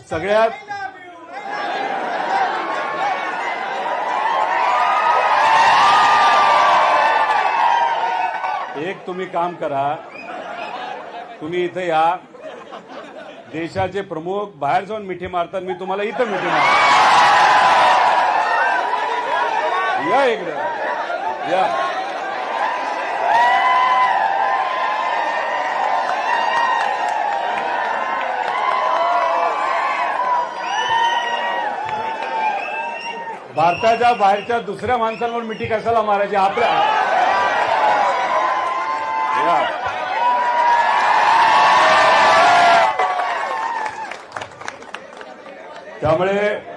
सगळ्यात एक तुम्ही काम करा, तुम्ही इथे या. देशाचे प्रमुख बाहेर जाऊन मिठी मारतात, मी तुम्हाला इथं मिठी मारतो. या इकडे या. भारताच्या बाहेरच्या दुसऱ्या माणसांवर मिठी कशाला मारायची आपल्या. या. त्यामुळे